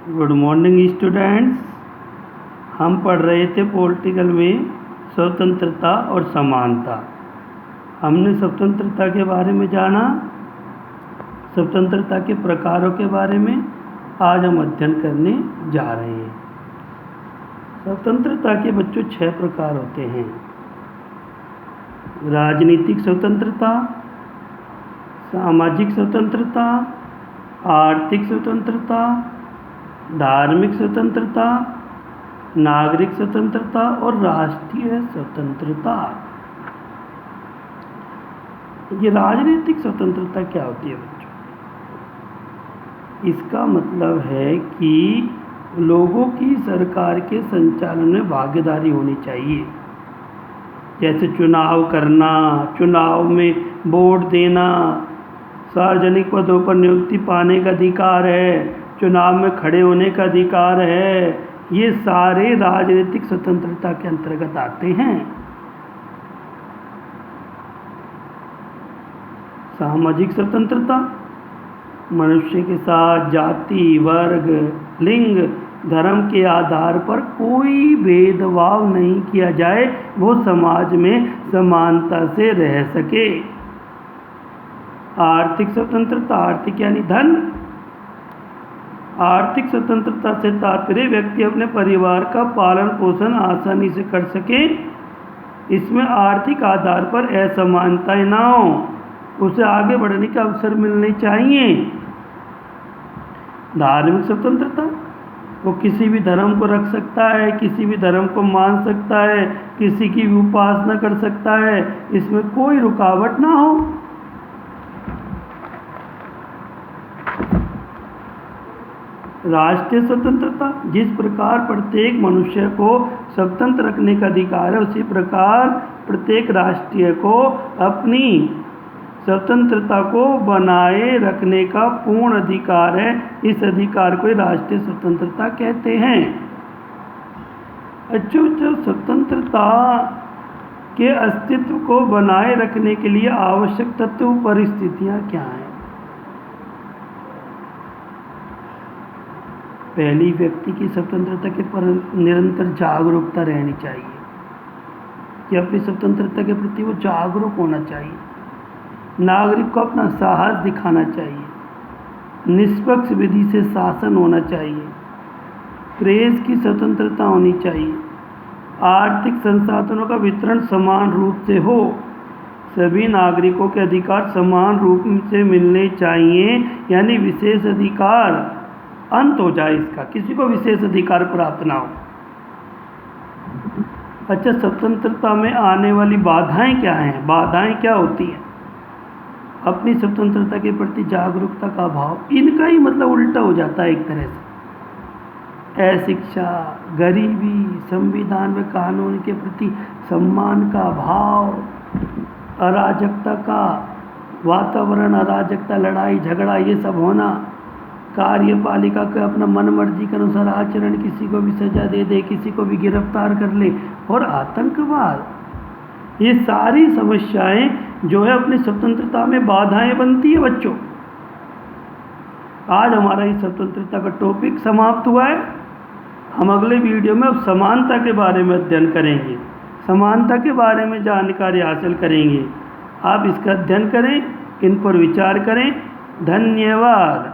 Good morning students. हम पढ़ रहे थे पॉलिटिकल में स्वतंत्रता और समानता। हमने स्वतंत्रता के बारे में जाना, स्वतंत्रता के प्रकारों के बारे में आज हम अध्ययन करने जा रहे हैं। स्वतंत्रता के बच्चों 6 प्रकार होते हैं। राजनीतिक स्वतंत्रता, सामाजिक स्वतंत्रता, आर्थिक स्वतंत्रता, धार्मिक स्वतंत्रता, नागरिक स्वतंत्रता और राष्ट्रीय स्वतंत्रता। ये राजनीतिक स्वतंत्रता क्या होती है बच्चों? इसका मतलब है कि लोगों की सरकार के संचालन में भागीदारी होनी चाहिए। जैसे चुनाव करना, चुनाव में वोट देना, सार्वजनिक पदों पर नियुक्ति पाने का अधिकार है, चुनाव में खड़े होने का अधिकार है। ये सारे राजनीतिक स्वतंत्रता के अंतर्गत आते हैं। सामाजिक स्वतंत्रता, मनुष्य के साथ जाति, वर्ग, लिंग, धर्म के आधार पर कोई भेदभाव नहीं किया जाए, वो समाज में समानता से रह सके। आर्थिक स्वतंत्रता, आर्थिक यानी धन। आर्थिक स्वतंत्रता से तात्पर्य व्यक्ति अपने परिवार का पालन पोषण आसानी से कर सके। इसमें आर्थिक आधार पर असमानताएं ना हो, उसे आगे बढ़ने के अवसर मिलने चाहिए। धार्मिक स्वतंत्रता, वो किसी भी धर्म को रख सकता है, किसी भी धर्म को मान सकता है, किसी की भी उपासना कर सकता है, इसमें कोई रुकावट ना हो। राष्ट्रीय स्वतंत्रता, जिस प्रकार प्रत्येक मनुष्य को स्वतंत्र रखने का अधिकार है, उसी प्रकार प्रत्येक राष्ट्रीय को अपनी स्वतंत्रता को बनाए रखने का पूर्ण अधिकार है। इस अधिकार को राष्ट्रीय स्वतंत्रता कहते हैं। जो स्वतंत्रता के अस्तित्व को बनाए रखने के लिए आवश्यक तत्व परिस्थितियां क्या हैं? पहली, व्यक्ति की स्वतंत्रता के पर निरंतर जागरूकता रहनी चाहिए कि अपनी स्वतंत्रता के प्रति वो जागरूक होना चाहिए। नागरिक को अपना साहस दिखाना चाहिए। निष्पक्ष विधि से शासन होना चाहिए। प्रेस की स्वतंत्रता होनी चाहिए। आर्थिक संसाधनों का वितरण समान रूप से हो। सभी नागरिकों के अधिकार समान रूप से मिलने चाहिए, यानी विशेष अधिकार अंत हो जाए इसका, किसी को विशेष अधिकार प्राप्त ना हो। अच्छा, स्वतंत्रता में आने वाली बाधाएं क्या हैं? बाधाएं क्या होती हैं? अपनी स्वतंत्रता के प्रति जागरूकता का अभाव, इनका ही मतलब उल्टा हो जाता है एक तरह से। अशिक्षा, गरीबी, संविधान में कानून के प्रति सम्मान का अभाव, अराजकता का वातावरण, अराजकता, लड़ाई झगड़ा, ये सब होना, कार्यपालिका का अपना मन मर्जी के अनुसार आचरण, किसी को भी सजा दे दे, किसी को भी गिरफ्तार कर ले, और आतंकवाद, ये सारी समस्याएं जो है अपनी स्वतंत्रता में बाधाएं बनती है बच्चों। आज हमारा इस स्वतंत्रता का टॉपिक समाप्त हुआ है। हम अगले वीडियो में अब समानता के बारे में अध्ययन करेंगे, समानता के बारे में जानकारी हासिल करेंगे। आप इसका अध्ययन करें, इन पर विचार करें। धन्यवाद।